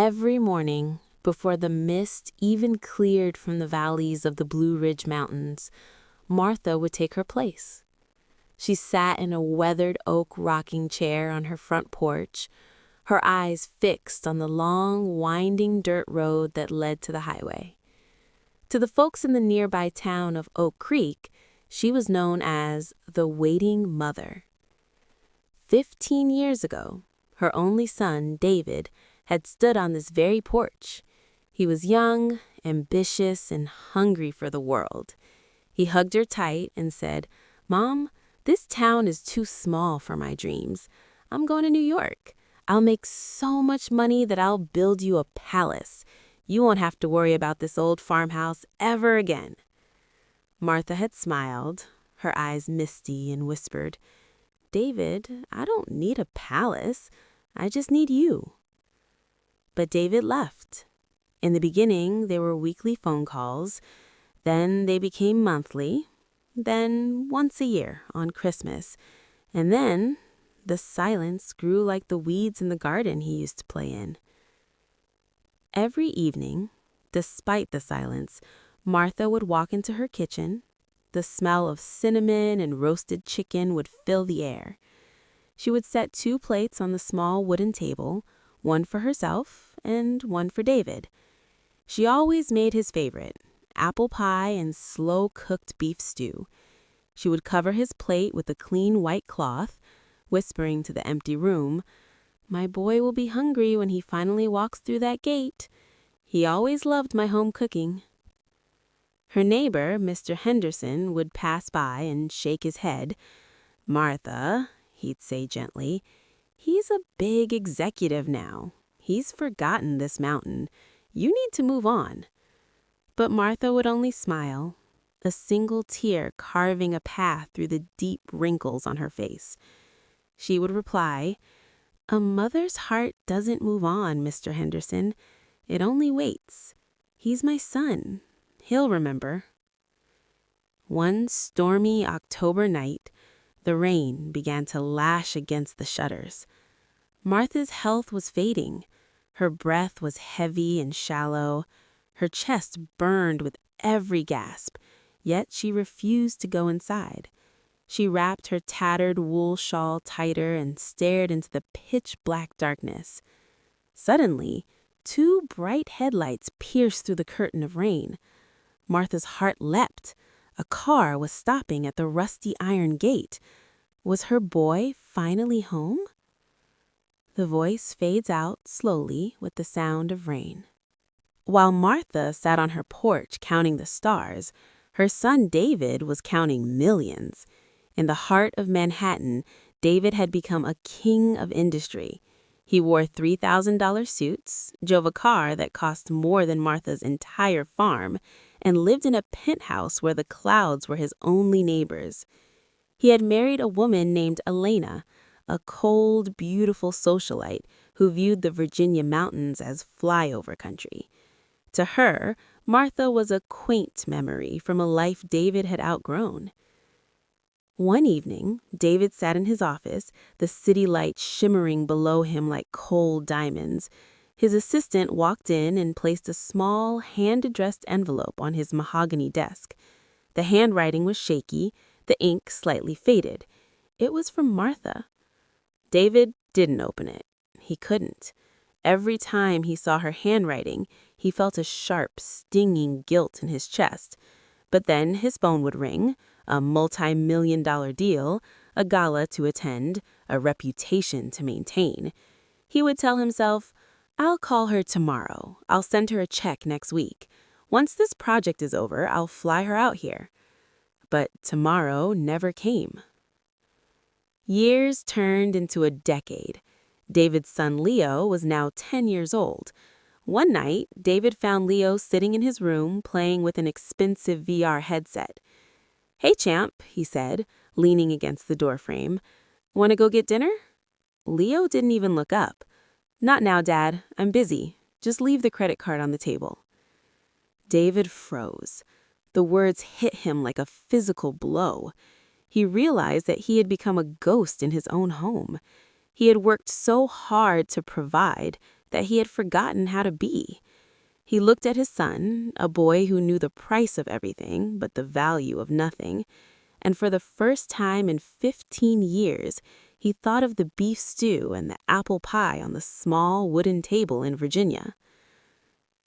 Every morning, before the mist even cleared from the valleys of the Blue Ridge Mountains, Martha would take her place. She sat in a weathered oak rocking chair on her front porch, her eyes fixed on the long, winding dirt road that led to the highway. To the folks in the nearby town of Oak Creek, she was known as the Waiting Mother. 15 years ago, her only son, David, had stood on this very porch. He was young, ambitious, and hungry for the world. He hugged her tight and said, "Mom, this town is too small for my dreams. I'm going to New York. I'll make so much money that I'll build you a palace. You won't have to worry about this old farmhouse ever again." Martha had smiled, her eyes misty, and whispered, "David, I don't need a palace. I just need you." But David left. In the beginning, there were weekly phone calls. Then they became monthly. Then once a year on Christmas. And then the silence grew like the weeds in the garden he used to play in. Every evening, despite the silence, Martha would walk into her kitchen. The smell of cinnamon and roasted chicken would fill the air. She would set 2 plates on the small wooden table, one for herself and one for David. She always made his favorite, apple pie and slow-cooked beef stew. She would cover his plate with a clean white cloth, whispering to the empty room, "My boy will be hungry when he finally walks through that gate. He always loved my home cooking." Her neighbor, Mr. Henderson, would pass by and shake his head. "Martha," he'd say gently, "he's a big executive now. He's forgotten this mountain. You need to move on." But Martha would only smile, a single tear carving a path through the deep wrinkles on her face. She would reply, "A mother's heart doesn't move on, Mr. Henderson. It only waits. He's my son. He'll remember." One stormy October night, the rain began to lash against the shutters. Martha's health was fading. Her breath was heavy and shallow. Her chest burned with every gasp, yet she refused to go inside. She wrapped her tattered wool shawl tighter and stared into the pitch-black darkness. Suddenly, 2 bright headlights pierced through the curtain of rain. Martha's heart leapt. A car was stopping at the rusty iron gate. Was her boy finally home? The voice fades out slowly with the sound of rain. While Martha sat on her porch counting the stars, her son David was counting millions. In the heart of Manhattan, David had become a king of industry. He wore $3,000 suits, drove a car that cost more than Martha's entire farm, and lived in a penthouse where the clouds were his only neighbors. He had married a woman named Elena, a cold, beautiful socialite who viewed the Virginia mountains as flyover country. To her, Martha was a quaint memory from a life David had outgrown. One evening, David sat in his office, the city lights shimmering below him like cold diamonds. His assistant walked in and placed a small, hand-addressed envelope on his mahogany desk. The handwriting was shaky, the ink slightly faded. It was from Martha. David didn't open it. He couldn't. Every time he saw her handwriting, he felt a sharp, stinging guilt in his chest. But then his phone would ring, a multi-million-dollar deal, a gala to attend, a reputation to maintain. He would tell himself, "I'll call her tomorrow. I'll send her a check next week. Once this project is over, I'll fly her out here." But tomorrow never came. Years turned into a decade. David's son Leo was now 10 years old. One night, David found Leo sitting in his room playing with an expensive VR headset. "Hey, champ," he said, leaning against the doorframe. "Want to go get dinner?" Leo didn't even look up. "Not now, Dad. I'm busy. Just leave the credit card on the table." David froze. The words hit him like a physical blow. He realized that he had become a ghost in his own home. He had worked so hard to provide, that he had forgotten how to be. He looked at his son, a boy who knew the price of everything but the value of nothing, and for the first time in 15 years, he thought of the beef stew and the apple pie on the small wooden table in Virginia.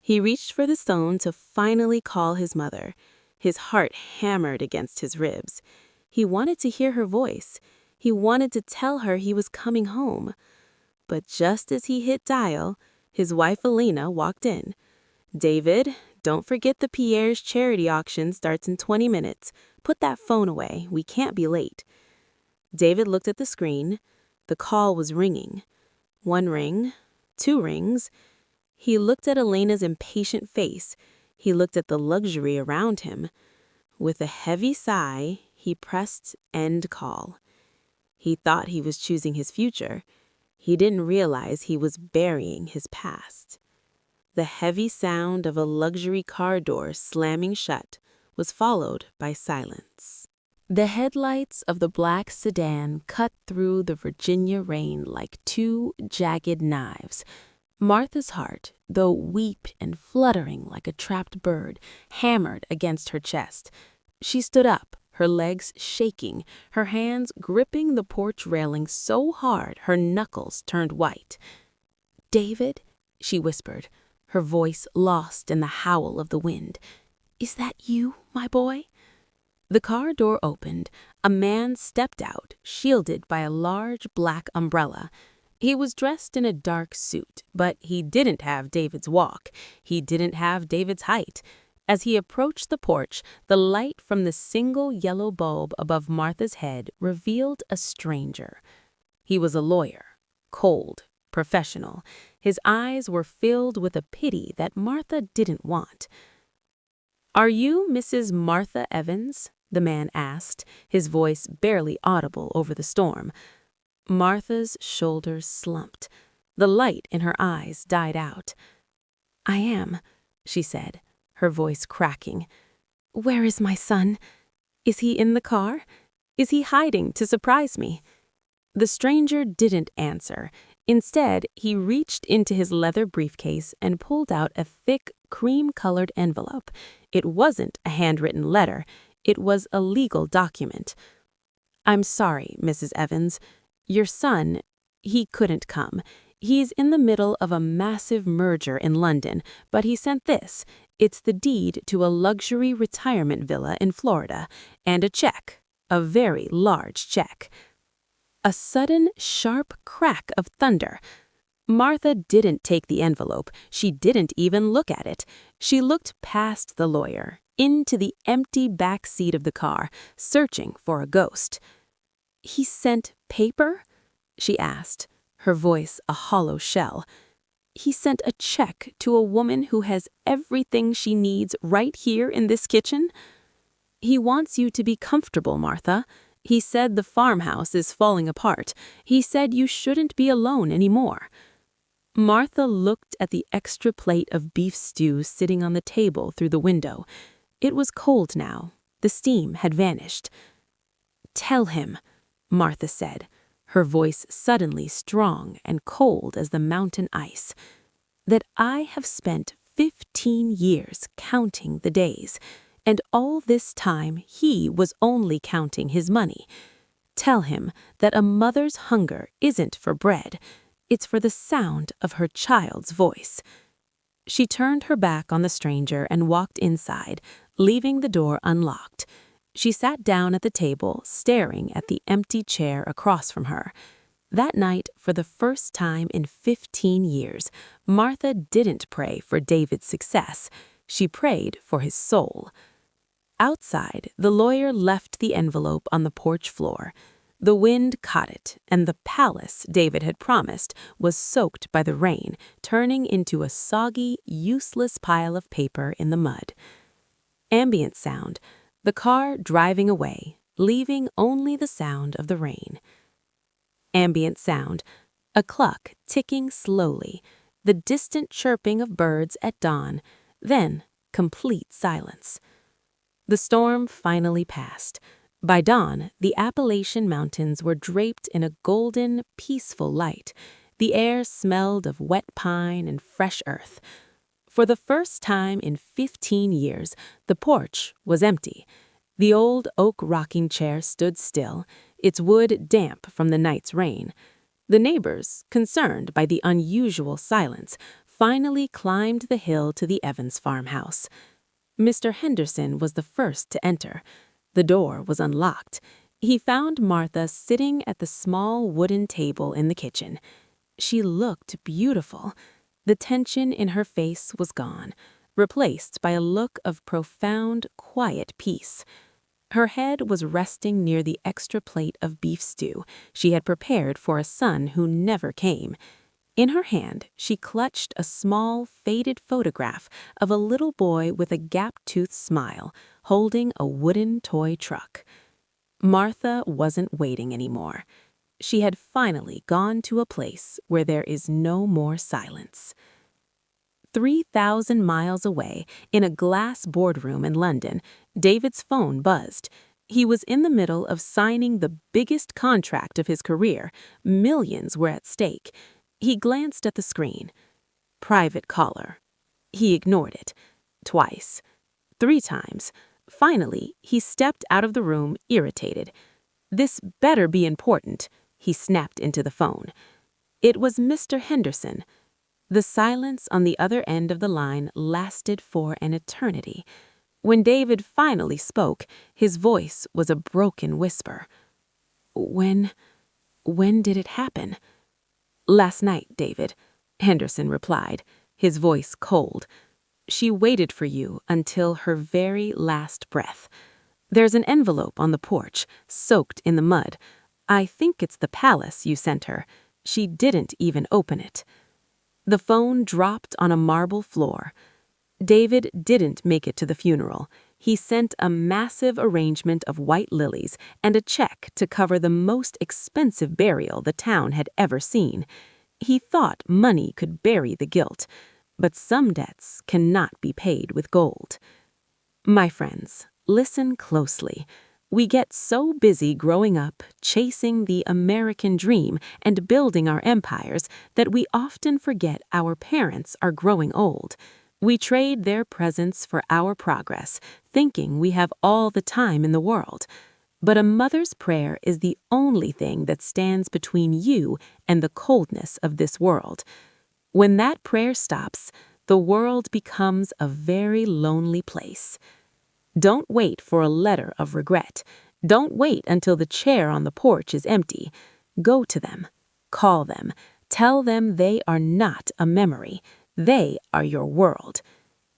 He reached for the stone to finally call his mother. His heart hammered against his ribs. He wanted to hear her voice. He wanted to tell her he was coming home. But just as he hit dial, his wife Elena walked in. "David, don't forget the Pierre's charity auction starts in 20 minutes. Put that phone away. We can't be late." David looked at the screen. The call was ringing. 1 ring, 2 rings. He looked at Elena's impatient face. He looked at the luxury around him. With a heavy sigh, he pressed end call. He thought he was choosing his future. He didn't realize he was burying his past. The heavy sound of a luxury car door slamming shut was followed by silence. The headlights of the black sedan cut through the Virginia rain like 2 jagged knives. Martha's heart, though weak and fluttering like a trapped bird, hammered against her chest. She stood up, her legs shaking, her hands gripping the porch railing so hard her knuckles turned white. "David," she whispered, her voice lost in the howl of the wind. "Is that you, my boy?" The car door opened. A man stepped out, shielded by a large black umbrella. He was dressed in a dark suit, but he didn't have David's walk. He didn't have David's height. As he approached the porch, the light from the single yellow bulb above Martha's head revealed a stranger. He was a lawyer, cold, professional. His eyes were filled with a pity that Martha didn't want. "Are you Mrs. Martha Evans?" the man asked, his voice barely audible over the storm. Martha's shoulders slumped. The light in her eyes died out. "I am," she said, her voice cracking. "Where is my son? Is he in the car? Is he hiding to surprise me?" The stranger didn't answer. Instead, he reached into his leather briefcase and pulled out a thick, cream-colored envelope. It wasn't a handwritten letter. It was a legal document. "I'm sorry, Mrs. Evans. Your son, he couldn't come. He's in the middle of a massive merger in London, but he sent this. It's the deed to a luxury retirement villa in Florida, and a check, a very large check." A sudden, sharp crack of thunder. Martha didn't take the envelope. She didn't even look at it. She looked past the lawyer, into the empty back seat of the car, searching for a ghost. "He sent paper?" she asked, her voice a hollow shell. "He sent a check to a woman who has everything she needs right here in this kitchen?" "He wants you to be comfortable, Martha. He said the farmhouse is falling apart. He said you shouldn't be alone anymore." Martha looked at the extra plate of beef stew sitting on the table through the window. It was cold now. The steam had vanished. "Tell him," Martha said, her voice suddenly strong and cold as the mountain ice, "that I have spent 15 years counting the days, and all this time he was only counting his money. Tell him that a mother's hunger isn't for bread, it's for the sound of her child's voice." She turned her back on the stranger and walked inside, leaving the door unlocked. She sat down at the table, staring at the empty chair across from her. That night, for the first time in 15 years, Martha didn't pray for David's success. She prayed for his soul. Outside, the lawyer left the envelope on the porch floor. The wind caught it, and the palace David had promised was soaked by the rain, turning into a soggy, useless pile of paper in the mud. Ambient sound. The car driving away, leaving only the sound of the rain. Ambient sound, a clock ticking slowly, the distant chirping of birds at dawn, then complete silence. The storm finally passed. By dawn, the Appalachian Mountains were draped in a golden, peaceful light. The air smelled of wet pine and fresh earth. For the first time in 15 years, the porch was empty. The old oak rocking chair stood still, its wood damp from the night's rain. The neighbors, concerned by the unusual silence, finally climbed the hill to the Evans farmhouse. Mr. Henderson was the first to enter. The door was unlocked. He found Martha sitting at the small wooden table in the kitchen. She looked beautiful. The tension in her face was gone, replaced by a look of profound, quiet peace. Her head was resting near the extra plate of beef stew she had prepared for a son who never came. In her hand, she clutched a small, faded photograph of a little boy with a gap-toothed smile, holding a wooden toy truck. Martha wasn't waiting anymore. She had finally gone to a place where there is no more silence. 3,000 miles away, in a glass boardroom in London, David's phone buzzed. He was in the middle of signing the biggest contract of his career. Millions were at stake. He glanced at the screen. Private caller. He ignored it. Twice. 3 times. Finally, he stepped out of the room, irritated. "This better be important," he snapped into the phone. It was Mr. Henderson. The silence on the other end of the line lasted for an eternity. When David finally spoke, his voice was a broken whisper. When did it happen?" "Last night, David," Henderson replied, his voice cold. "She waited for you until her very last breath. There's an envelope on the porch, soaked in the mud. I think it's the palace you sent her. She didn't even open it." The phone dropped on a marble floor. David didn't make it to the funeral. He sent a massive arrangement of white lilies and a check to cover the most expensive burial the town had ever seen. He thought money could bury the guilt, but some debts cannot be paid with gold. My friends, listen closely. We get so busy growing up, chasing the American dream and building our empires that we often forget our parents are growing old. We trade their presence for our progress, thinking we have all the time in the world. But a mother's prayer is the only thing that stands between you and the coldness of this world. When that prayer stops, the world becomes a very lonely place. Don't wait for a letter of regret. Don't wait until the chair on the porch is empty. Go to them. Call them. Tell them they are not a memory. They are your world.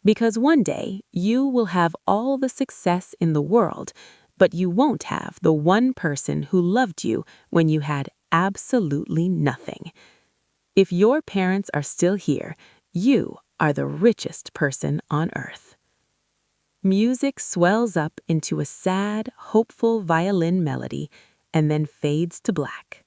Because one day you will have all the success in the world, but you won't have the one person who loved you when you had absolutely nothing. If your parents are still here, you are the richest person on earth. Music swells up into a sad, hopeful violin melody and then fades to black.